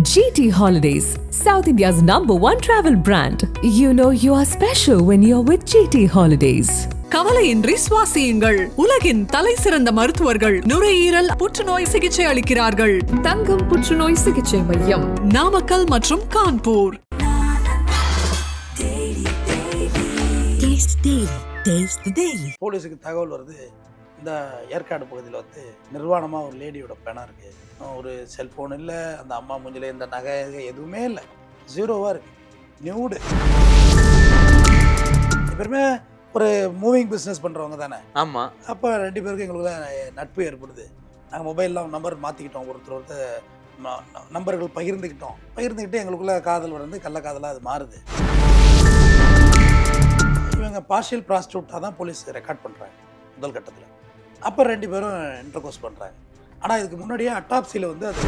GT Holidays, South India's #1 travel brand. You know you are special when you're with GT Holidays. கவலையின்றி சுவாசியுங்கள். உலகின் தலை சிறந்த மருத்துவர்கள் நுரையீரல் புற்றுநோய் சிகிச்சை அளிக்கிறார்கள். தங்கம் புற்றுநோய் சிகிச்சை மையம், நாமக்கல் மற்றும் கான்பூர். போலீஸுக்கு தகவல் வருது, இந்த ஏற்காடு பகுதியில் வந்து நிர்வாணமாக ஒரு லேடியோட பணம் இருக்குது. ஒரு செல்ஃபோன் இல்லை, அந்த அம்மா மூஞ்சில இந்த நகை எதுவுமே இல்லை, ஜீரோவாக இருக்குது, நியூடு. எப்பவுமே ஒரு மூவிங் பிஸ்னஸ் பண்ணுறவங்க தானே. ஆமாம். அப்போ ரெண்டு பேருக்கும் எங்களுக்குள்ள நட்பு ஏற்படுது. நாங்கள் மொபைல்லாம் நம்பர் மாற்றிக்கிட்டோம், ஒருத்தர் நம்பர்கள் பகிர்ந்துக்கிட்டு எங்களுக்குள்ள காதல் வந்து கள்ள காதலாக அது மாறுது. இவங்க பார்ஷியல் ப்ராஸ்டியூட்டாக தான் போலீஸ் ரெக்கார்ட் பண்ணுறாங்க முதல் கட்டத்தில். அப்போ ரெண்டு பேரும் இன்டர்கோர்ஸ் பண்ணுறாங்க. ஆனால் இதுக்கு முன்னாடியே அட்டாப்சியில் வந்து அது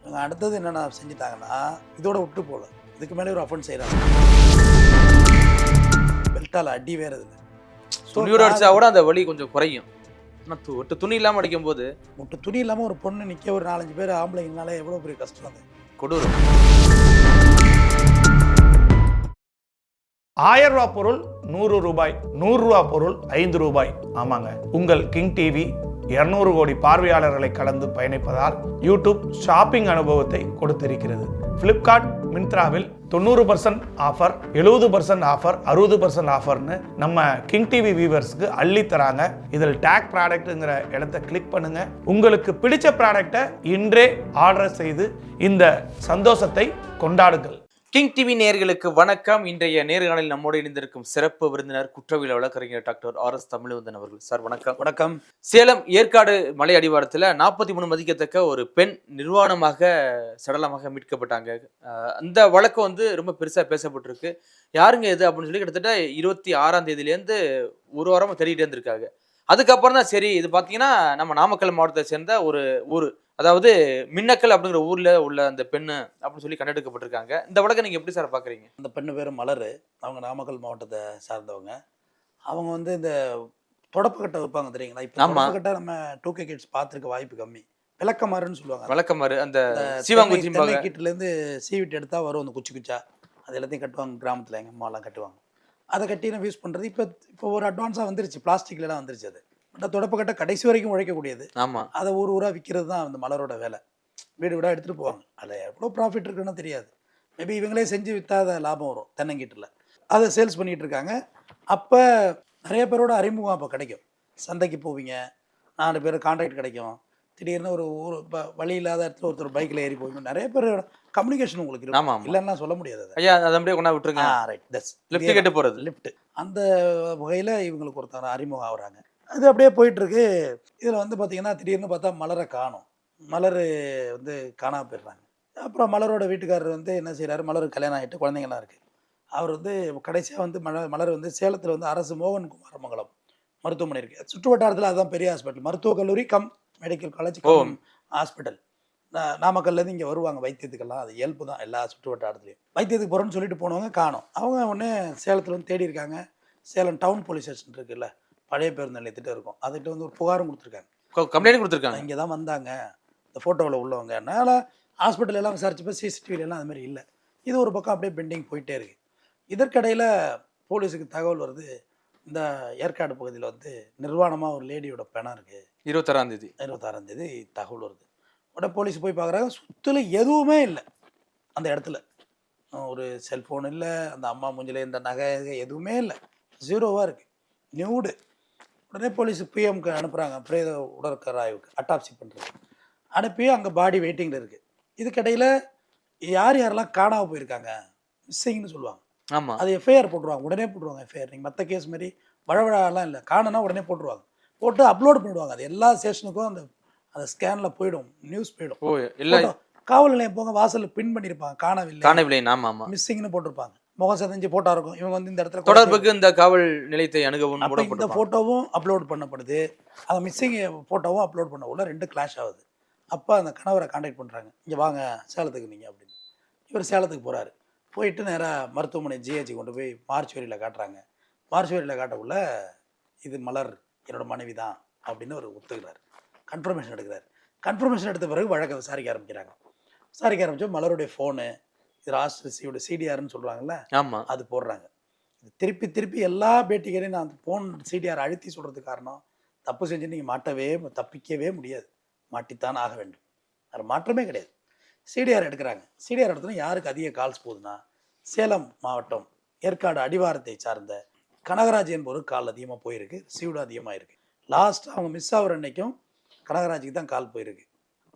இவங்க அடுத்தது என்னென்ன செஞ்சுட்டாங்கன்னா, இதோட விட்டு போகல, இதுக்கு மேலே ஒரு அஃபென்ஸ் செய்கிறாங்க. பெல்ட்டால் அடி வேறு இதில் துணியோட அடிச்சா கூட அந்த வலி கொஞ்சம் குறையும். ஆனால் துணி இல்லாமல் அடிக்கும் போது துணி இல்லாமல் ஒரு பொண்ணு நிற்க ஒரு 4-5 பேர் ஆம்பளைங்கனால எவ்வளோ பெரிய கஷ்டம் அது, கொடூரம். 1000 ரூபா பொருள் 100 ரூபாய், 100 ரூபா பொருள் 5 ரூபாய். ஆமாங்க, உங்கள் கிங் டிவி 200 கோடி பார்வையாளர்களை கடந்து பயணிப்பதால் யூடியூப் ஷாப்பிங் அனுபவத்தை கொடுத்திருக்கிறது. பிளிப்கார்ட், மிந்த்ராவில் 90% ஆஃபர், 70% ஆஃபர், 60% ஆஃபர்னு நம்ம கிங் டிவி வியூவர்ஸ்க்கு அள்ளி தராங்க. இதில் டேக் ப்ராடக்ட்ங்கிற இடத்தை கிளிக் பண்ணுங்க. உங்களுக்கு பிடிச்ச ப்ராடக்டை இன்றே ஆர்டர் செய்து இந்த சந்தோஷத்தை கொண்டாடுங்கள். கிங் டிவி நேயர்களுக்கு வணக்கம். இன்றைய நேர்காணலில் நம்மோடு இணைந்திருக்கும் சிறப்பு விருந்தினர் குற்றவியல் வழக்கறிஞர் டாக்டர் RS தமிழ்வந்தன் அவர்கள். சார் வணக்கம். வணக்கம். சேலம் ஏற்காடு மலை அடிவாரத்தில் 43 மதிக்கத்தக்க ஒரு பெண் நிர்வாணமாக சடலமாக மீட்கப்பட்டாங்க. அந்த வழக்கு வந்து ரொம்ப பெருசாக பேசப்பட்டிருக்கு. யாருங்க இது அப்படின்னு சொல்லி கிட்டத்தட்ட 26ஆம் தேதியிலேருந்து ஒரு வாரமாக தேடிட்டு இருந்திருக்காங்க. அதுக்கப்புறம் தான் சரி, இது பார்த்தீங்கன்னா நம்ம நாமக்கல் மாவட்டத்தை சேர்ந்த ஒரு ஊர், அதாவது மின்னக்கல் அப்படிங்கிற ஊர்ல உள்ள அந்த பெண்ணு அப்படின்னு சொல்லி கண்டெடுக்கப்பட்டிருக்காங்க. இந்த வழக்கை நீங்க எப்படி சார் பாக்குறீங்க? அந்த பெண்ணு பேர் மலர். அவங்க நாமக்கல் மாவட்டத்தை சார்ந்தவங்க. அவங்க வந்து இந்த தொடப்பக்கட்டை வைப்பாங்க தெரியுங்களா? இப்போ தொடப்பக்கட்டை நம்ம 2K கிட்ஸ் பார்த்துருக்க வாய்ப்பு கம்மி. விளக்கமாறுன்னு சொல்லுவாங்க. விளக்கமாறு அந்த சீவாங்குச்சி கிட்டிலேருந்து சீவிட்டு எடுத்தா வரும் அந்த குச்சா, அது எல்லாத்தையும் கட்டுவாங்க கிராமத்தில். எங்கள் அம்மாலாம் கட்டுவாங்க. அதை கட்டி நம்ம யூஸ் பண்ணுறது இப்போ ஒரு அட்வான்ஸாக வந்துருச்சு, பிளாஸ்டிக்லாம் வந்துருச்சு. அது பட் தொடப்பக்கட்டை கடைசி வரைக்கும் உழைக்கக்கூடியது. ஆமாம். அதை ஊராக விற்கிறது தான் அந்த மலரோட வேலை. வீடு வீடாக எடுத்துகிட்டு போவாங்க. அதில் எவ்வளோ ப்ராஃபிட் இருக்குன்னு தெரியாது. மேபி இவங்களே செஞ்சு விற்றாத லாபம் வரும் தென்னங்கீட்டில். அதை சேல்ஸ் பண்ணிகிட்டு இருக்காங்க. அப்போ நிறைய பேரோட அறிமுகம் அப்போ கிடைக்கும். சந்தைக்கு போவீங்க, 4 பேர் கான்ட்ராக்ட் கிடைக்கும். திடீர்னு ஒரு ஊர் வழி இல்லாத இடத்துல ஒருத்தர் பைக்கில் ஏறி போவீங்க. நிறைய பேரோட கம்யூனிகேஷன் உங்களுக்கு இருக்கும். இல்லைன்னா சொல்ல முடியாது. ஐயா அதை அப்படியே கொண்டா விட்டுருங்க. ரைட், தட்ஸ் லிஃப்ட் கேட்டு போகிறது. லிஃப்ட் அந்த வகையில் இவங்களுக்கு ஒருத்தர் அறிமுகம் ஆகுறாங்க. அது அப்படியே போயிட்டுருக்கு. இதில் வந்து பார்த்திங்கன்னா திடீர்னு பார்த்தா மலரை காணும். மலர் வந்து காணாமல் போயிடுறாங்க. அப்புறம் மலரோட வீட்டுக்காரர் வந்து என்ன செய்கிறாரு, மலருக்கு கல்யாணம் ஆகிட்டு குழந்தைங்களாம் இருக்குது. அவர் வந்து கடைசியாக வந்து மலர் வந்து சேலத்தில் வந்து அரசு மோகன்குமார் மங்கலம் மருத்துவமனை இருக்குது. சுற்று வட்டாரத்தில் அதுதான் பெரிய ஹாஸ்பிட்டல், மருத்துவக் கல்லூரி cum medical college cum hospital. நாமக்கல்லேருந்து இங்கே வருவாங்க வைத்தியத்துக்கெல்லாம். அது இயல்பு தான் எல்லா சுற்று வட்டாரத்துலையும். வைத்தியத்துக்கு போகிறோன்னு சொல்லிட்டு போனவங்க காணும். அவங்க உடனே சேலத்தில் வந்து தேடி இருக்காங்க. சேலம் டவுன் போலீஸ் ஸ்டேஷன் இருக்குல்ல, பழைய பேருந்து நிலையத்திட்ட இருக்கும், அதுகிட்ட வந்து ஒரு புகாரும் கொடுத்துருக்காங்க, கம்ப்ளைண்ட் கொடுத்துருக்காங்க. இங்கே தான் வந்தாங்க இந்த ஃபோட்டோவில் உள்ளவங்க. அதனால் ஹாஸ்பிட்டல் எல்லாம் விசாரிச்சப்போ சிசிடிவிலாம் அது மாதிரி இல்லை. இது ஒரு பக்கம் அப்படியே பெண்டிங் போயிட்டே இருக்குது. இதற்கிடையில் போலீஸுக்கு தகவல் வருது, இந்த ஏற்காடு பகுதியில் வந்து நிர்வாணமாக ஒரு லேடியோட பணம் இருக்குது. 26ஆம் தேதி தகவல் வருது. உடனே போலீஸ் போய் பார்க்குறாங்க. சுற்றில் எதுவுமே இல்லை அந்த இடத்துல. ஒரு செல்ஃபோன் இல்லை, அந்த அம்மா மூஞ்சில இந்த நகை எதுவுமே இல்லை, ஜீரோவாக இருக்குது, நியூடு. உடனே போலீஸ் பிஎம்க்கு அனுப்புகிறாங்க, பிரேத உடற்கர ஆய்வுக்கு, அட்டாப்சி பண்ணுறது. அனுப்பி அங்கே பாடி வெயிட்டிங்கில் இருக்குது. இதுக்கிடையில் யாரெல்லாம் காணாமல் போயிருக்காங்க, மிஸ்ஸிங்னு சொல்லுவாங்க. ஆமாம். அது எஃப்ஐஆர் போட்டுருவாங்க, உடனே போட்டுருவாங்க எஃப்ஐஆர். நீங்கள் மற்ற கேஸ் மாதிரி வழவழாலாம் இல்லை, காணனா உடனே போட்டுருவாங்க, போட்டு அப்லோட் பண்ணிவிடுவாங்க. அது எல்லா ஸ்டேஷனுக்கும் அந்த ஸ்கேனில் போயிடும், நியூஸ் போயிடும். எல்லாம் காவல் நிலையம் போங்க, வாசலில் பின் பண்ணியிருப்பாங்க, காணவில்லை, மிஸ்ஸிங்னு போட்டிருப்பாங்க. முகம் செதஞ்சு போட்டோ இருக்கும். இவங்க வந்து இந்த இடத்துல தொடர்புக்கு இந்த காவல் நிலையத்தை அணுகவும் இந்த ஃபோட்டோவும் அப்லோட் பண்ணப்படுது, அந்த மிஸ்ஸிங் ஃபோட்டோவும் அப்லோட் பண்ண உள்ள 2 கிளாஷ் ஆகுது. அப்போ அந்த கணவரை கான்டாக்ட் பண்ணுறாங்க, இங்கே வாங்க சேலத்துக்கு நீங்கள் அப்படின்னு. இவர் சேலத்துக்கு போகிறாரு. போயிட்டு நேராக மருத்துவமனை ஜிஹெச் கொண்டு போய் மார்ச்சுவரியில் காட்டுறாங்க. மார்ச்சுவரியில் காட்டக்குள்ள இது மலர் என்னோட மனைவி தான் அப்படின்னு அவர் ஒத்துக்கிறார், கன்ஃபர்மேஷன் எடுக்கிறார். கன்ஃபர்மேஷன் எடுத்த பிறகு வழக்கை விசாரிக்க ஆரம்பிக்கிறாங்க. விசாரிக்க ஆரம்பித்தோம் மலருடைய ஃபோனு, இது லாஸ்ட் ரிசீவ்டு சிடிஆர்னு சொல்கிறாங்கல்ல, ஆமாம். அது போடுறாங்க. திருப்பி திருப்பி எல்லா பேட்டிகளையும் நான் அந்த ஃபோன் சிடிஆர் அழுத்தி சொல்கிறதுக்கு காரணம், தப்பு செஞ்சு நீங்கள் தப்பிக்கவே முடியாது, மாட்டித்தான் ஆக வேண்டும், அது மாற்றமே கிடையாது. சிடிஆர் எடுக்கிறாங்க. சிடிஆர் எடுத்தோன்னா யாருக்கு அதிக கால்ஸ் போகுதுன்னா, சேலம் மாவட்டம் ஏற்காடு அடிவாரத்தை சார்ந்த கனகராஜ் என்பவர் கால் அதிகமாக போயிருக்கு, ரிசீவ்டு அதிகமாக இருக்குது. லாஸ்ட் அவங்க மிஸ் ஆகிற அன்னைக்கும் கனகராஜுக்கு தான் கால் போயிருக்கு.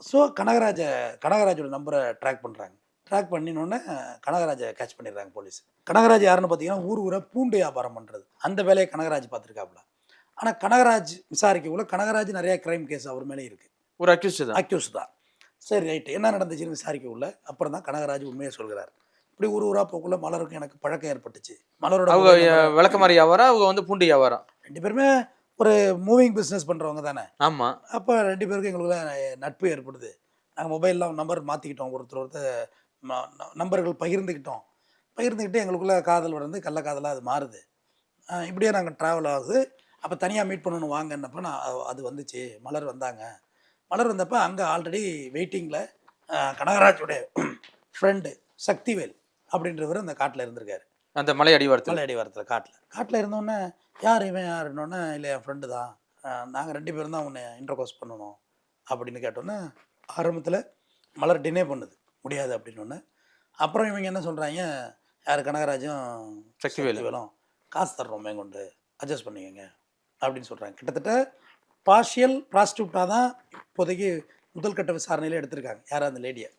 ஸோ கனகராஜோட நம்பரை ட்ராக் பண்ணுறாங்க. ட்ராக் பண்ணினோடனே கனகராஜை கேட்ச் பண்ணிடுறாங்க போலீஸ். கனகராஜ் யாருன்னு பார்த்தீங்கன்னா ஊரை பூண்டு வியாபாரம் பண்ணுறது, அந்த வேலையை கனகராஜ் பார்த்துருக்காப்புல. ஆனால் கனகராஜ் விசாரிக்கக்குள்ள கனகராஜ் நிறையா க்ரைம் கேஸ் அவர் மேலே இருக்குது, ஒரு அக்யூஸ் தான். சரி ரைட்டு, என்ன நடந்துச்சுன்னு விசாரிக்கக்குள்ள அப்புறம் தான் கனகராஜ் உண்மையை சொல்கிறார். இப்படி ஊராக போக்குள்ள மலருக்கும் எனக்கு பழக்கம் ஏற்பட்டுச்சு. மலரோட விளக்கமாரி வியாபாரம், அவங்க வந்து பூண்டு வியாபாரம், 2 பேருமே ஒரு மூவிங் பிஸ்னஸ் பண்ணுறவங்க தானே. ஆமாம். அப்போ 2 பேருக்கும் எங்களுக்குள்ள நட்பு ஏற்படுது. நாங்கள் மொபைல்லாம் நம்பர் மாற்றிக்கிட்டோம், ஒருத்தர் நம்பர்கள் பகிர்ந்துக்கிட்டு எங்களுக்குள்ள காதல் வளர்ந்து கள்ளக்காதலாக அது மாறுது. இப்படியே நாங்கள் ட்ராவல் ஆகுது. அப்போ தனியாக மீட் பண்ணணும் வாங்கன்னப்போ அது வந்துச்சு. மலர் வந்தப்போ அங்கே ஆல்ரெடி வெயிட்டிங்கில் கனகராஜோடைய ஃப்ரெண்டு சக்திவேல் அப்படின்றவர் அந்த காட்டில் இருந்திருக்காரு. அந்த மலை அடிவாரத்தில் காட்டில் இருந்தோன்னே யார் இவன் யாருன்னொன்னே, இல்லை என் ஃப்ரெண்டு தான், நாங்கள் 2 பேரும் தான் உன்னை இன்டர்கோர்ஸ் பண்ணணும் அப்படின்னு கேட்டோன்னே ஆரம்பத்தில் மலர் டினே பண்ணுது, முடியாது அப்படின்னோடனே. அப்புறம் இவங்க என்ன சொல்கிறாங்க, யார் கனகராஜும் சக்திவேலும் காசு தர்றோம் மேங்கொண்டு அட்ஜஸ்ட் பண்ணிக்கோங்க அப்படின்னு சொல்கிறாங்க. கிட்டத்தட்ட பார்ஷியல் ப்ராஸ்டியூட்டாக தான் இப்போதைக்கு முதல் கட்ட விசாரணையில் எடுத்திருக்காங்க. யாரும் அந்த லேடியை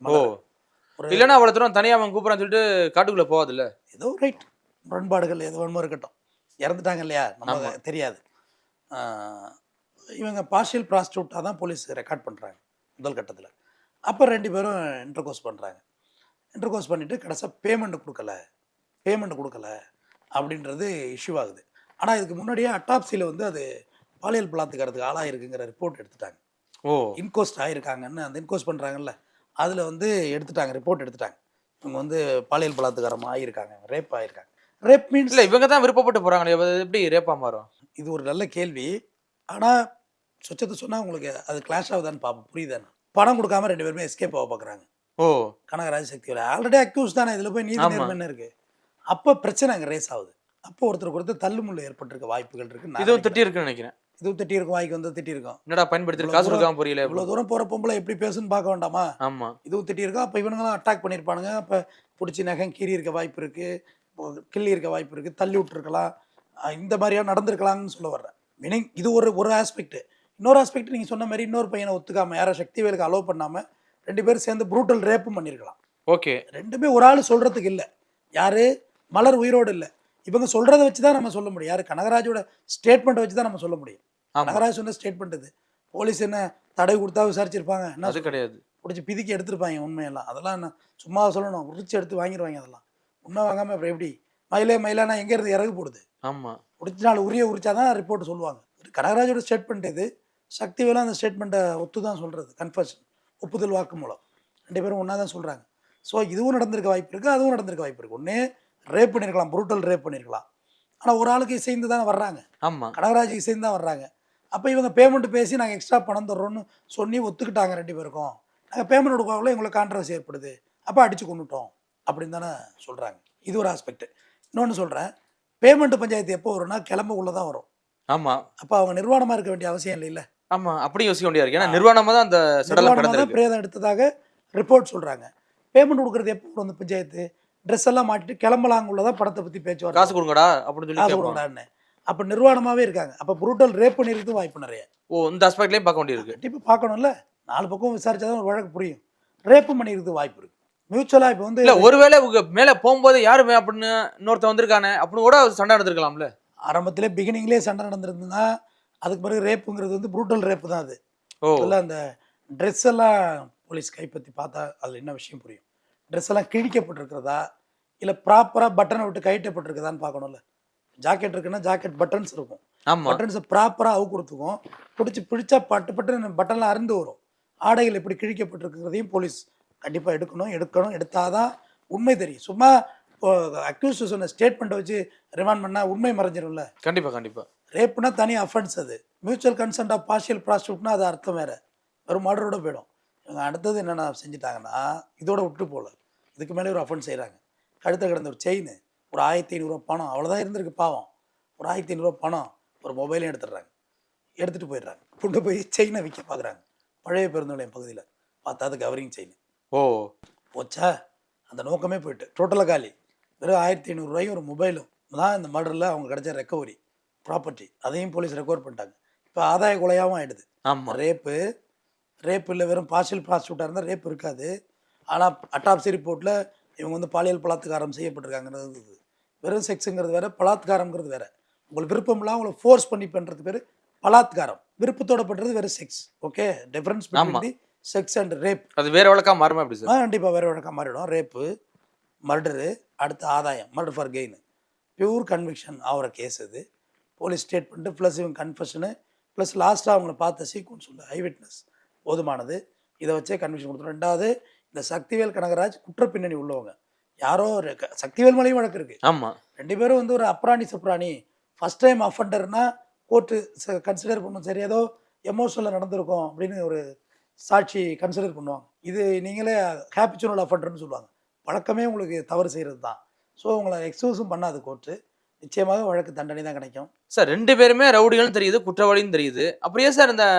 இல்லைன்னா அவ்வளோ தூரம் தனியாக அவன் கூப்பிட்றான்னு சொல்லிட்டு காட்டுக்குள்ளே போகாதில்ல. ஏதோ ரைட் முரண்பாடுகள் எது வேணுமோ இருக்கட்டும், இறந்துட்டாங்க இல்லையா, நமக்கு தெரியாது. இவங்க பார்ஷியல் ப்ராஸ்டியூட்டாக தான் போலீஸ் ரெக்கார்ட் பண்ணுறாங்க முதல் கட்டத்தில். அப்போ 2 பேரும் இன்டர்கோர்ஸ் பண்ணிவிட்டு கடைசியாக பேமெண்ட் கொடுக்கல அப்படின்றது இஷ்யூ ஆகுது. ஆனால் இதுக்கு முன்னாடியே அட்டாப்சியில் வந்து அது பாலியல் பலாத்காரத்துக்கு ஆளாயிருக்குங்கிற ரிப்போர்ட் எடுத்துட்டாங்க. இன்கோஸ்ட் ஆகிருக்காங்கன்னு அந்த இன்கோஸ்ட் பண்ணுறாங்கல்ல, அதில் வந்து ரிப்போர்ட் எடுத்துட்டாங்க. இவங்க வந்து பாலியல் பலாத்காரம் ஆகியிருக்காங்க, ரேப் ஆகியிருக்காங்க. ரேப் மீன்ஸ் இல்லை இவங்க தான் விருப்பப்பட்டு போகிறாங்க, எப்படி ரேப்பாக மாறும்? இது ஒரு நல்ல கேள்வி. ஆனால் சொச்சத்தை சொன்னால் உங்களுக்கு அது கிளாஷ் ஆகுதான்னு பார்ப்போம், புரியுதானே? பணம் கொடுக்காம 2 பேருமே எஸ்கேப் ஆக பார்க்குறாங்க. கனகராஜ் சக்திவேல் ஆல்ரெடி அக்யூஸ் தானே, இதில் போய் நீதி நேர்மை என்ன இருக்குது? அப்போ பிரச்சனை அங்கே ரேஸ் ஆகுது. அப்போ ஒருத்தருக்கு தள்ளுமுள்ள ஏற்பட்டிருக்க வாய்ப்புகள் இருக்குது. இதுவும் திட்டி இருக்குன்னு நினைக்கிறேன். இதுவும் திட்டியிருக்கும், வாய்க்கு வந்து திட்டியிருக்கோம். என்னடா பயன்படுத்தி காசு கொடுக்காம புரியல, இவ்வளோ தூரம் போகிற பொம்பளை எப்படி பேசுன்னு பார்க்க வேண்டாமா? ஆமாம், இதுவும் திட்டியிருக்கோம். அப்போ இவனுங்களாம் அட்டாக் பண்ணியிருப்பானுங்க. அப்போ பிடிச்சி நகம் கீறி இருக்க வாய்ப்பு இருக்குது, கிள்ளி இருக்க வாய்ப்பு இருக்குது, தள்ளி விட்டுருக்கலாம், இந்த மாதிரியாக நடந்திருக்கலாம்னு சொல்ல வர்றேன். மீனிங் இது ஒரு ஆஸ்பெக்ட். இன்னொரு ஆஸ்பெக்ட் நீங்கள் சொன்ன மாதிரி இன்னொரு பையனை ஒத்துக்காமல் யாரோ சக்திவேலுக்கு அலோவ் பண்ணாமல் 2 பேரும் சேர்ந்து ப்ரூட்டல் ரேப்பும் பண்ணியிருக்கலாம். ஓகே, 2மே ஒரு ஆள் சொல்கிறதுக்கு இல்லை. யார் மலர் உயிரோடு இல்லை, இவங்க சொல்கிறத வச்சு தான் நம்ம சொல்ல முடியும். யார் கனகராஜோட ஸ்டேட்மெண்ட்டை வச்சு தான் நம்ம சொல்ல முடியும். கனகராஜ் சொன்ன ஸ்டேட்மெண்ட் இது. போலீஸ் என்ன தடவை கொடுத்தா விசாரிச்சிருப்பாங்க? என்ன கிடையாது, பிடிச்சி பிதிக்கி எடுத்துருப்பாங்க உண்மையெல்லாம். அதெல்லாம் என்ன சும்மா சொல்லணும், உரிச்சு எடுத்து வாங்கிடுவாங்க. அதெல்லாம் உண்மை வாங்காமல் அப்புறம் எப்படி மயிலானா எங்கேருந்து இறகு போடுது? ஆமாம், உரிச்ச நாள் உரிச்சாதான் ரிப்போர்ட் சொல்லுவாங்க. கனகராஜோட ஸ்டேட்மெண்ட் இது. சக்திவேலும் அந்த ஸ்டேட்மெண்ட்டை ஒத்து தான் சொல்கிறது, கன்ஃபர்ஷன், ஒப்புதல் வாக்கு மூலம் 2 பேரும் ஒன்றா தான் சொல்கிறாங்க. ஸோ இதுவும் நடந்திருக்க வாய்ப்பு இருக்குது, அதுவும் நடந்திருக்க வாய்ப்பு இருக்குது. ஒன்றே ரேப் பண்ணியிருக்கலாம், ப்ரூட்டல் ரேப் பண்ணியிருக்கலாம். ஆனால் ஒரு ஆளுக்கு இசைந்து தான் வர்றாங்க. ஆமாம், கனகராஜ் இசைந்து தான் வர்றாங்க. அப்போ இவங்க பேமெண்ட் பேசி நாங்கள் எக்ஸ்ட்ரா பணம் தர்றோன்னு சொல்லி ஒத்துக்கிட்டாங்க 2 பேருக்கும். நாங்கள் பேமெண்ட் கொடுக்கக்குள்ள எங்களுக்கு கான்ட்ரவர்சி ஏற்படுது, அப்போ அடித்து கொண்டுட்டோம் அப்படின்னு தானே சொல்கிறாங்க. இது ஒரு ஆஸ்பெக்ட். இன்னொன்று சொல்கிறேன், பேமெண்ட் பஞ்சாயத்து எப்போ வரும்னா கிளம்பக்குள்ளே தான் வரும். ஆமாம், அப்போ அவங்க நிர்வாணமாக இருக்க வேண்டிய அவசியம் இல்லை. ஆமாம், அப்படி யோசிக்க வேண்டியா இருக்கு. ஏன்னா நிர்வாணமாக தான் அந்த சடலம் பிரேதம் எடுத்ததாக ரிப்போர்ட் சொல்கிறாங்க. பேமெண்ட் கொடுக்குறது எப்போ வரும்? அந்த பஞ்சாயத்து ட்ரெஸ் எல்லாம் மாட்டிட்டு கிளம்பலாங்குள்ளதான் படத்தை பற்றி பேச்சுவார்த்தை, காசு கொடுங்கடா அப்படின்னு சொல்லி காசு கொடுங்கடான்னு. அப்போ நிர்வாணமாகவே இருக்காங்க. அப்போ ப்ரூட்டல் ரேப் பண்ணிருக்கு வாய்ப்பு நிறைய. இந்த ஆஸ்பெக்ட்லேயும் பார்க்க வேண்டியிருக்கு. இப்போ பார்க்கணும்ல, 4 பக்கம் விசாரிச்சாதான் ஒரு வழக்கு புரியும். ரேப்பு பண்ணிருக்கு வாய்ப்பு இருக்கு மியூச்சுவலாக. இப்போ வந்து ஒருவேளை மேலே போகும்போது யாருமே அப்படின்னு இன்னொருத்த வந்திருக்கானே அப்படின்னு கூட சண்டை நடந்திருக்கலாம்ல. ஆரம்பத்திலே பிகினிங்லேயே சண்டை நடந்திருந்ததுன்னா அதுக்கு பிறகு ரேப்புங்கிறது வந்து ப்ரூட்டல் ரேப்பு தான் அது. இல்லை அந்த ட்ரெஸ் எல்லாம் போலீஸ் கைப்பற்றி பார்த்தா அதில் என்ன விஷயம் புரியும். ட்ரெஸ் எல்லாம் கிழிக்கப்பட்டிருக்கிறதா இல்லை ப்ராப்பராக பட்டனை விட்டு கைட்டப்பட்டிருக்குதான்னு பார்க்கணும்ல. ஜாக்கெட் இருக்குன்னா ஜாக்கெட் பட்டன்ஸ் இருக்கும், பட்டன்ஸை ப்ராப்பராக அவு கொடுத்துக்கும். பிடிச்சா பட்டு பட்டன்லாம் அருந்து வரும். ஆடைகள் எப்படி கிழிக்கப்பட்டிருக்கிறதையும் போலீஸ் கண்டிப்பாக எடுக்கணும். எடுத்தாதான் உண்மை தெரியும். சும்மா அக்யூஸ்ட் சொன்ன ஸ்டேட்மெண்ட்டை வச்சு ரிமாண்ட் பண்ணால் உண்மை மறைஞ்சிடும்ல. கண்டிப்பாக. ரேப்புனா தனி அஃபென்ஸ், அது மியூச்சுவல் கன்சென்ட் ஆஃப் பார்ஷியல் ப்ராஸ்டியூட்னா அது அர்த்தம் வேறு வெறும் மர்டரோட போயிடும். இவங்க அடுத்தது என்னென்ன செஞ்சுட்டாங்கன்னா, இதோட விட்டு போகல, இதுக்கு மேலே ஒரு அஃபென்ஸ் செய்கிறாங்க. கழுத்தை கிடந்த ஒரு செயின், ஒரு 1500 பணம், அவ்வளோதான் இருந்திருக்கு பாவம். ஒரு 1500 பணம், ஒரு மொபைலையும் எடுத்துடுறாங்க. எடுத்துகிட்டு போயிடுறாங்க. கொண்டு போய் செயினை விற்க பார்க்குறாங்க பழைய பேருந்து நிலையம் பகுதியில். பார்த்தா அது கவரிங் செயின். ஓ போச்சா, அந்த நோக்கமே போயிட்டு டோட்டலாக காலி. வெறும் 1500 ரூபாயும் ஒரு மொபைலும் தான் இந்த மர்டரில் அவங்க கிடைச்ச ரெக்கவரி ப்ராப்பர்ட்டி. அதையும் போலீஸ் ரெக்கவர் பண்ணிட்டாங்க. இப்போ ஆதாய கொலையாகவும் ஆகிடுது. ஆமா ரேப்பு இல்லை, வெறும் பார்ஷியல் ப்ராஸ்டியூட்டாக இருந்தால் ரேப் இருக்காது. ஆனால் அட்டாப்சி ரிப்போர்ட்டில் இவங்க வந்து பாலியல் பலாத்காரம் செய்யப்பட்டிருக்காங்கிறது. வெறும் செக்ஸுங்கிறது வேறு, பலாத்காரங்கிறது வேறு. உங்களுக்கு விருப்பம்லாம் உங்களை ஃபோர்ஸ் பண்ணி பண்ணுறது பேர் பலாத்காரம். விருப்பத்தோட பண்ணுறது வேறு sex. Okay, difference between the sex and rape. அது வேற வழக்கா மாறுமா எப்படி சார்? கண்டிப்பாக வேறு வழக்காக மாறிடும். ரேப்பு, மர்டரு, அடுத்த ஆதாயம், murder for gain, pure conviction ஆகிற கேஸ் இது. போலீஸ் ஸ்டேட்மெண்ட்டு ப்ளஸ் இவங்க கன்ஃபெஷனு ப்ளஸ் லாஸ்ட்டாக அவங்கள பார்த்த சீக்வன்ஸ் உள்ள ஐ விட்னஸ் போதுமானது. இதை வச்சே கன்விக்ஷன் கொடுத்துரும். ரெண்டாவது, இந்த சக்திவேல் கனகராஜ் குற்றப்பின்னணி உள்ளவங்க. யாரோ சக்திவேல் மேலேயும் வழக்கு இருக்குது. ஆமாம், 2 பேரும் வந்து ஒரு அப்ராணி சப்ராணி. ஃபஸ்ட் டைம் அஃபண்டர்னா கோர்ட்டு கன்சிடர் பண்ணும், சரி ஏதோ எமோஷனலில் நடந்திருக்கும் அப்படின்னு ஒரு சாட்சி கன்சிடர் பண்ணுவாங்க. இது நீங்களே ஹேபிச்சுவல் அஃபண்டர்னு சொல்லுவாங்க. வழக்கமே உங்களுக்கு தவறு செய்கிறது தான். ஸோ உங்களை எக்ஸ்கியூஸும் பண்ணாது கோர்ட்டு. நிச்சயமாக வழக்கு தண்டனை தான் கிடைக்கும். சார் 2 பேருமே ரவுடிகளும் தெரியுது, குற்றவாளியும் தெரியுது. அப்படியே சார்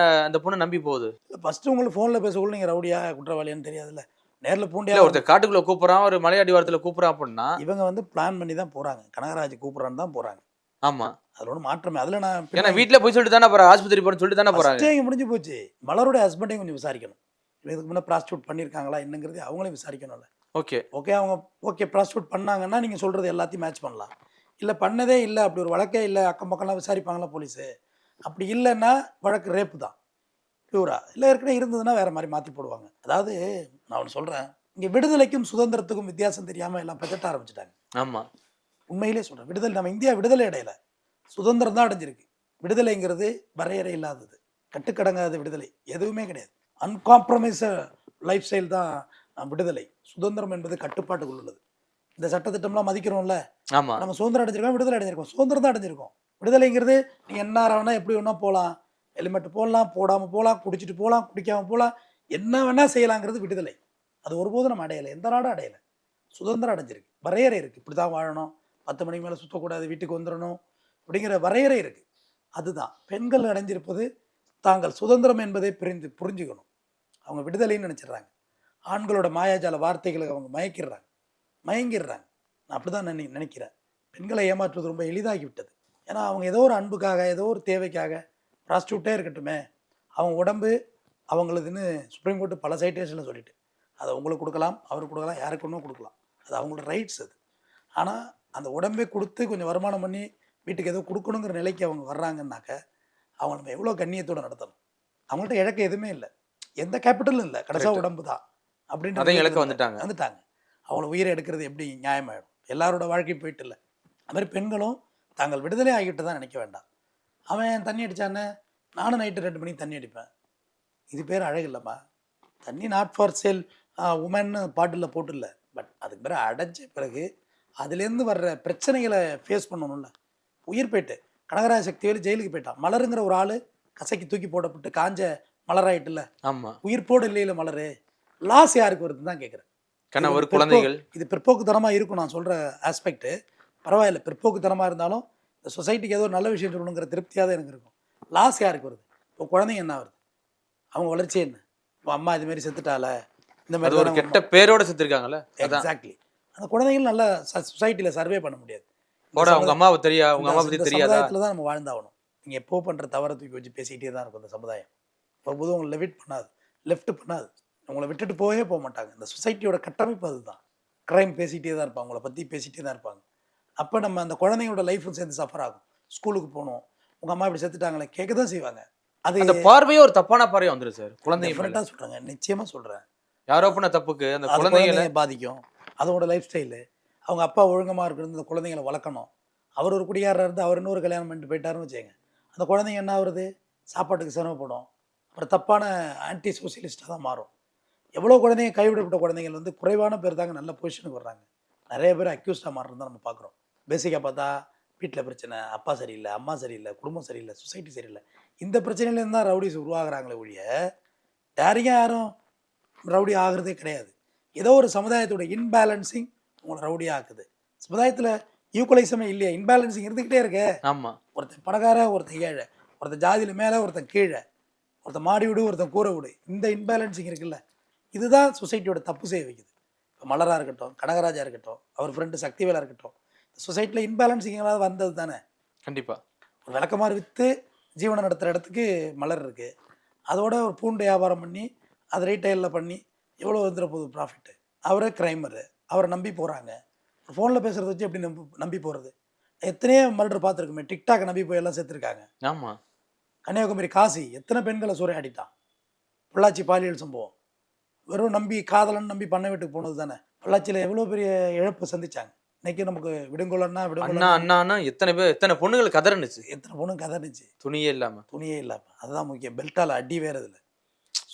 அந்த பொண்ணு நம்பி போகுது? ஃபஸ்ட்டு உங்களுக்கு ஃபோனில் பேசக்குள்ள நீங்கள் ரவுடியா குற்றவாளியான்னு தெரியாதுல்ல. நேரில் பூண்டியா ஒருத்தர் காட்டுக்குள்ளே கூப்பிட்றான், ஒரு மலை அடிவாரத்தில் கூப்பிட்றான் அப்படின்னா இவங்க வந்து பிளான் பண்ணி தான் போகிறாங்க. கனகராஜ் கூப்பிட்றான்னு தான் போகிறாங்க. ஆமாம், அதில் ஒன்றும் மாற்றமே. அதில் நான் ஏன்னா வீட்டில் போய் சொல்லிட்டு தானே போகிறேன், ஆஸ்பத்திரி போகிறேன்னு சொல்லிட்டு தானே போகிறாங்க. இங்கே முடிஞ்சு போச்சு. மலருடைய ஹஸ்பண்டையும் கொஞ்சம் விசாரிக்கணும். இதுக்கு முன்னே ப்ராஸ்டியூட் பண்ணியிருக்காங்களா என்னங்கிறது அவங்களையும் விசாரிக்கணும்ல. ஓகே அவங்க ப்ராஸ்டியூட் பண்ணாங்கன்னா நீங்கள் சொல்கிறது எல்லாத்தையும் மேட்ச் பண்ணலாம். இல்லை பண்ணதே இல்லை, அப்படி ஒரு வழக்கே இல்லை, அக்கம் பக்கம்லாம் விசாரிப்பாங்களா போலீஸு? அப்படி இல்லைன்னா வழக்கு ரேப்பு தான் பியூரா. இல்லை ஏற்கனவே இருந்ததுன்னா வேறு மாதிரி மாற்றி போடுவாங்க. அதாவது நான் ஒன்று சொல்கிறேன், இங்கே விடுதலைக்கும் சுதந்திரத்துக்கும் வித்தியாசம் தெரியாமல் எல்லாம் பெற்ற ஆரம்பிச்சிட்டாங்க. ஆமாம், உண்மையிலே சொல்கிறேன், விடுதலை நம்ம இந்தியா விடுதலை அடையலை, சுதந்திரம் தான் அடைஞ்சிருக்கு. விடுதலைங்கிறது வரையறை இல்லாதது, கட்டுக்கடங்காத விடுதலை எதுவுமே கிடையாது. அன்காம்ப்ரமைஸ் லைஃப் ஸ்டைல் தான் விடுதலை. சுதந்திரம் என்பது கட்டுப்பாட்டுக்குள் உள்ளது. இந்த சட்டத்திட்டம்லாம் மதிக்கிறோம்ல. ஆமாம், நம்ம சுதந்திரம் அடைஞ்சிருக்கோம், விடுதலை அடைஞ்சிருக்கோம். சுதந்திரம் தான் அடைஞ்சிருக்கோம். விடுதலைங்கிறது நீங்கள் என்ன வேணால் எப்படி வேணால் போகலாம், ஹெல்மெட் போடலாம், போடாமல் போகலாம், குடிச்சிட்டு போகலாம், குடிக்காமல் போகலாம், என்ன வேணால் செய்யலாங்கிறது விடுதலை. அது ஒருபோதும் நம்ம அடையலை, எந்த நாடும் அடையலை. சுதந்திரம் அடைஞ்சிருக்கு, வரையறை இருக்குது. இப்படி தான் வாழணும், 10 மணிக்கு மேலே சுற்றக்கூடாது, வீட்டுக்கு வந்துடணும் அப்படிங்கிற வரையறை இருக்குது. அதுதான் பெண்கள் அடைஞ்சிருப்பது. தாங்கள் சுதந்திரம் என்பதை புரிஞ்சுக்கணும். அவங்க விடுதலைன்னு நினச்சிடுறாங்க. ஆண்களோட மாயாஜால வார்த்தைகளுக்கு அவங்க மயங்கிடுறாங்க. நான் அப்படி தான் நினைக்கிறேன். பெண்களை ஏமாற்றுவது ரொம்ப எளிதாகி விட்டது. ஏன்னா அவங்க ஏதோ ஒரு அன்புக்காக, ஏதோ ஒரு தேவைக்காக ப்ராஸ்டியூட்டே இருக்கட்டுமே, அவங்க உடம்பு அவங்களுதுன்னு சுப்ரீம் கோர்ட்டு பல சைட்டேஷனில் சொல்லிட்டு, அதை உங்களுக்கு கொடுக்கலாம், அவருக்கு கொடுக்கலாம், யாருக்கு ஒன்றும் கொடுக்கலாம், அது அவங்களோட ரைட்ஸ் அது. ஆனால் அந்த உடம்பே கொடுத்து கொஞ்சம் வருமானம் பண்ணி வீட்டுக்கு ஏதோ கொடுக்கணுங்கிற நிலைக்கு அவங்க வர்றாங்கன்னாக்க அவங்க நம்ம எவ்வளோ கண்ணியத்தோடு நடத்தணும். அவங்கள்ட்ட இழக்க எதுவுமே இல்லை, எந்த கேபிட்டலும் இல்லை, கடைசியாக உடம்பு தான் அப்படின்ற இழக்க வந்துட்டாங்க. அவங்கள உயிரை எடுக்கிறது எப்படி நியாயமாயிடும்? எல்லாரோட வாழ்க்கை போயிட்டு இல்லை. அது மாதிரி பெண்களும் தாங்கள் விடுதலை ஆகிட்டு தான் நினைக்க வேண்டாம். அவன் தண்ணி அடித்தானே, நானும் நைட்டு 2 மணிக்கு தண்ணி அடிப்பேன். இது பேர் அழகு இல்லைம்மா. தண்ணி நாட் ஃபார் சேல் உமன்னு பாட்டிலில் போட்டு இல்லை. பட் அதுக்கு பிறகு அடைஞ்ச பிறகு அதுலேருந்து வர்ற பிரச்சனைகளை ஃபேஸ் பண்ணணும்ல. உயிர் போயிட்டு கனகராஜ சக்திவேல் ஜெயிலுக்கு போயிட்டான். மலருங்கிற ஒரு ஆள் கசைக்கு தூக்கி போடப்பட்டு காஞ்ச மலராயிட்டுல. ஆமாம், உயிர் போட இல்லையில மலரு. லாஸ் யாருக்கு வருதுன்னு தான் கேட்குறேன். ஒரு குழந்தைகள். இது பிற்போக்குத்தனமாக இருக்கும். நான் சொல்கிற ஆஸ்பெக்ட் பரவாயில்ல, பிற்போக்குத்தனமாக இருந்தாலும் இந்த சொசைட்டிக்கு ஏதோ நல்ல விஷயம் சொல்லணுங்கிற திருப்தியாக தான் எனக்கு இருக்கும். லாஸ் யாருக்கு வருது? இப்போ குழந்தைங்க என்ன வருது? அவங்க வளர்ச்சி என்ன? இப்போ அம்மா இதுமாரி செத்துட்டால, இந்த மாதிரி ஒரு கெட்ட பேரோட செத்துருக்காங்கல்ல. எக்ஸாக்ட்லி. அந்த குழந்தைகள் நல்ல சொசைட்டியில் சர்வே பண்ண முடியாது. உங்க அம்மாவை தெரியா, உங்க அம்மா பற்றி தெரியாதா? சமுதாயத்தில் தான் நம்ம வாழ்ந்தாகணும். நீங்கள் எப்போ பண்ணுற தவறை தூக்கி வச்சு பேசிக்கிட்டே தான் இருக்கும் இந்த சமுதாயம். ஒருபோதும் உங்களை லெஃப்ட் பண்ணாது. உங்களை விட்டுட்டு போக மாட்டாங்க. இந்த சொசைட்டியோட கட்டமைப்பு அதுதான். க்ரைம் பேசிகிட்டே தான் இருப்பாங்க, உங்களை பற்றி பேசிகிட்டே தான் இருப்பாங்க. அப்போ நம்ம அந்த குழந்தைங்களோட லைஃப்பும் சேர்ந்து சஃபர் ஆகும். ஸ்கூலுக்கு போகணும், உங்கள் அம்மா இப்படி செத்துட்டாங்களே கேட்க தான் செய்வாங்க. அது அந்த பார்வையே ஒரு தப்பான பார்வையாக வந்துடும் சார். குழந்தைங்க டிஃப்ரெண்ட்டாக சொல்கிறாங்க, நிச்சயமாக சொல்கிறேன். யாரோ பண்ண தப்புக்கு அந்த குழந்தைங்களை பாதிக்கும். அதோட லைஃப் ஸ்டைலு. அவங்க அப்பா ஒழுங்கமாக இருக்கிறது, இந்த குழந்தைங்களை வளர்க்கணும். அவர் ஒரு குடியாரர் இருந்து அவர் இன்னொரு கல்யாணம் பண்ணிட்டு போயிட்டாருன்னு வச்சுக்கோங்க. அந்த குழந்தைங்க என்ன ஆகுறது? சாப்பாட்டுக்கு சிரமப்படும். அப்புறம் தப்பான ஆன்டி சோசியலிஸ்டாக தான் மாறும். எவ்வளோ குழந்தைங்க கைவிடப்பட்ட குழந்தைகள் வந்து குறைவான பேர் தாங்க நல்ல பொசிஷனுக்கு வர்றாங்க. நிறைய பேர் அக்யூஸ்டாக மாறுறதான் நம்ம பார்க்குறோம். பேசிக்காக பார்த்தா வீட்டில் பிரச்சனை, அப்பா சரியில்லை, அம்மா சரியில்லை, குடும்பம் சரியில்லை, சொசைட்டி சரியில்லை, இந்த பிரச்சனையிலேருந்து தான் ரவுடிஸ் உருவாகிறாங்களே ஒழிய டேரிங்காக யாரும் ரவுடி ஆகுறதே கிடையாது. ஏதோ ஒரு சமுதாயத்தோட இன்பேலன்சிங் உங்களை ரவுடி ஆக்குது. சமுதாயத்தில் ஈக்குவலைசமே இல்லையா, இன்பேலன்சிங் இருந்துக்கிட்டே இருக்கு. ஆமாம், ஒருத்தன் பணக்கார, ஒருத்தன் ஏழை, ஒருத்தன் ஜாதியில் மேலே, ஒருத்தன் கீழே, ஒருத்தன் மாடி விடு, ஒருத்தன் கூரை விடு. இந்த இன்பேலன்சிங் இருக்குல்ல, இதுதான் சொசைட்டியோட தப்பு செய்ய வைக்குது. இப்போ மலராக இருக்கட்டும், கனகராஜா இருக்கட்டும், அவர் ஃப்ரெண்டு சக்திவேலா இருக்கட்டும், சொசைட்டியில் இன்பேலன்சிங் ஏதாவது வந்தது தானே. கண்டிப்பாக ஒரு விளக்கமாறு விற்று ஜீவனம் நடத்துகிற இடத்துக்கு மலர் இருக்குது. அதோட ஒரு பூண்டு வியாபாரம் பண்ணி அதை ரீட்டைலில் பண்ணி எவ்வளோ வந்துட போகுது ப்ராஃபிட்டு. அவரே கிரைமரு, அவரை நம்பி போகிறாங்க. ஃபோனில் பேசுகிறத வச்சு எப்படி நம்பி போகிறது? எத்தனையோ மர்டர் பார்த்துருக்குமே, டிக்டாக் நம்பி போய் எல்லாம் சேர்த்துருக்காங்க. ஆமாம், கன்னியாகுமரி காசி எத்தனை பெண்களை சூறையாடிட்டான். பொள்ளாச்சி பாலியல் சம்பவம் வெறும் நம்பி காதலன் நம்பி பண்ண வீட்டுக்கு போனது தானே. பொள்ளாச்சியில் எவ்வளோ பெரிய இழப்பு சந்திச்சாங்க. இன்னைக்கு நமக்கு விடுங்கொள்ளன்னா அண்ணா எத்தனை பேர், எத்தனை பொண்ணுகள் கதறினுச்சு, எத்தனை பொண்ணு கதறிச்சு, துணியே இல்லாமல். அதுதான் முக்கியம். பெல்ட்டால் அடி வேறு இதில்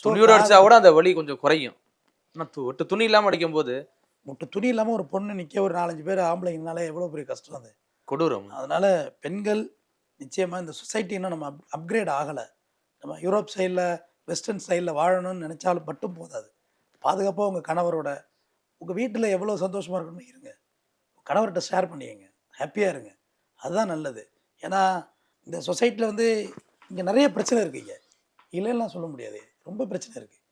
துணியோட அடிச்சா கூட அந்த வலி கொஞ்சம் குறையும். ஒட்டு துணி இல்லாமல் அடிக்கும் போது, முட்டு துணி இல்லாமல் ஒரு பொண்ணு நிற்க ஒரு 4-5 பேர் ஆம்பளைங்கனால எவ்வளோ பெரிய கஷ்டம் அது, கொடூரம். அதனால் பெண்கள் நிச்சயமாக இந்த சொசைட்டி இன்னும் நம்ம அப்கிரேட் ஆகலை. நம்ம யூரோப் சைடில் வெஸ்டர்ன் ஸ்டைலில் வாழணும்னு நினச்சாலும் மட்டும் போதாது. பாதுகாப்பாக உங்கள் கணவரோட உங்கள் வீட்டில் எவ்வளோ சந்தோஷமாக இருக்கணும்னு இருங்க. கணவர்கிட்ட ஷேர் பண்ணிக்கங்க, ஹாப்பியாக இருங்க, அதுதான் நல்லது. ஏன்னா இந்த சொசைட்டியில் வந்து இங்கே நிறைய பிரச்சனை இருக்குங்க, இல்லைன்னா சொல்ல முடியாது. ரொம்ப பிரச்சனை இருக்குது.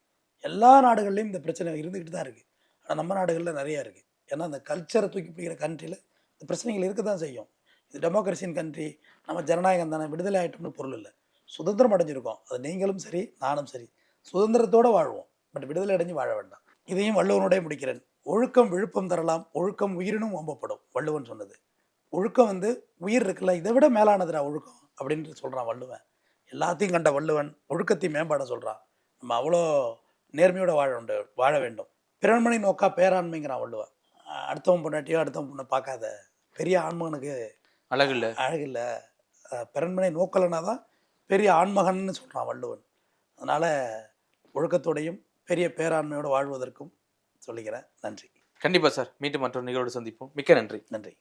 எல்லா நாடுகள்லையும் இந்த பிரச்சனை இருந்துக்கிட்டு தான் இருக்குது. ஆனால் நம்ம நாடுகளில் நிறையா இருக்குது. ஏன்னா அந்த கல்ச்சரை தூக்கி பிடிக்கிற கண்ட்ரியில் இந்த பிரச்சனைகள் இருக்க தான் செய்யும். இது டெமோக்ரஸின் கண்ட்ரி, நம்ம ஜனநாயகம் தானே, விடுதலை ஆகிட்டோம்னு பொருள் இல்லை. சுதந்திரம் அடைஞ்சிருக்கோம், அது நீங்களும் சரி நானும் சரி. சுதந்திரத்தோடு வாழ்வோம், பட் விடுதலை அடைஞ்சு வாழ வேண்டாம். இதையும் வள்ளுவனோடய முடிக்கிறேன். ஒழுக்கம் விழுப்பம் தரலாம், ஒழுக்கம் உயிரினும் ஓம்பப்படும். வள்ளுவன் சொன்னது. ஒழுக்கம் வந்து உயிர் இருக்குல்ல, இதை விட மேலானதுடா ஒழுக்கம் அப்படின்ட்டு சொல்கிறான் வள்ளுவன். எல்லாத்தையும் கண்ட வள்ளுவன் ஒழுக்கத்தையும் மேம்பாட சொல்கிறான். நம்ம அவ்வளோ நேர்மையோடு வாழ வேண்டும். பிறன்மனை நோக்கா பேராண்மைங்கிறான் வள்ளுவன். அடுத்தவன் பொண்டாட்டியோ அடுத்தவன் பொண்ணை பார்க்காத, பெரிய ஆண்மகனுக்கு அழகில்லை. பிறன்மனை நோக்கலைன்னா தான் பெரிய ஆண்மகன்னு சொல்கிறான் வள்ளுவன். அதனால் ஒழுக்கத்தோடையும் பெரிய பேராண்மையோடு வாழ்வதற்கும் சொல்லிக்கிறேன். நன்றி. கண்டிப்பாக சார், மீண்டும் மற்றொரு நிகழ்வோடு சந்திப்போம். மிக்க நன்றி. நன்றி.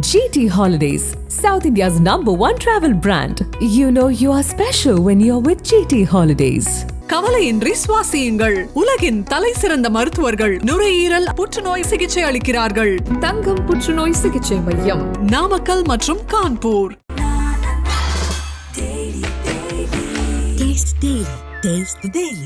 GT Holidays, South India's #1 travel brand. You know you are special when you're with GT Holidays. கவலையின்றி சுவாசியுங்கள். உலகின் தலை சிறந்த மருத்துவர்கள் நுரையீரல் புற்றுநோய் சிகிச்சை அளிக்கிறார்கள். தங்கம் புற்றுநோய் சிகிச்சை மையம், நாமக்கல் மற்றும் கான்பூர். Taste the Daily.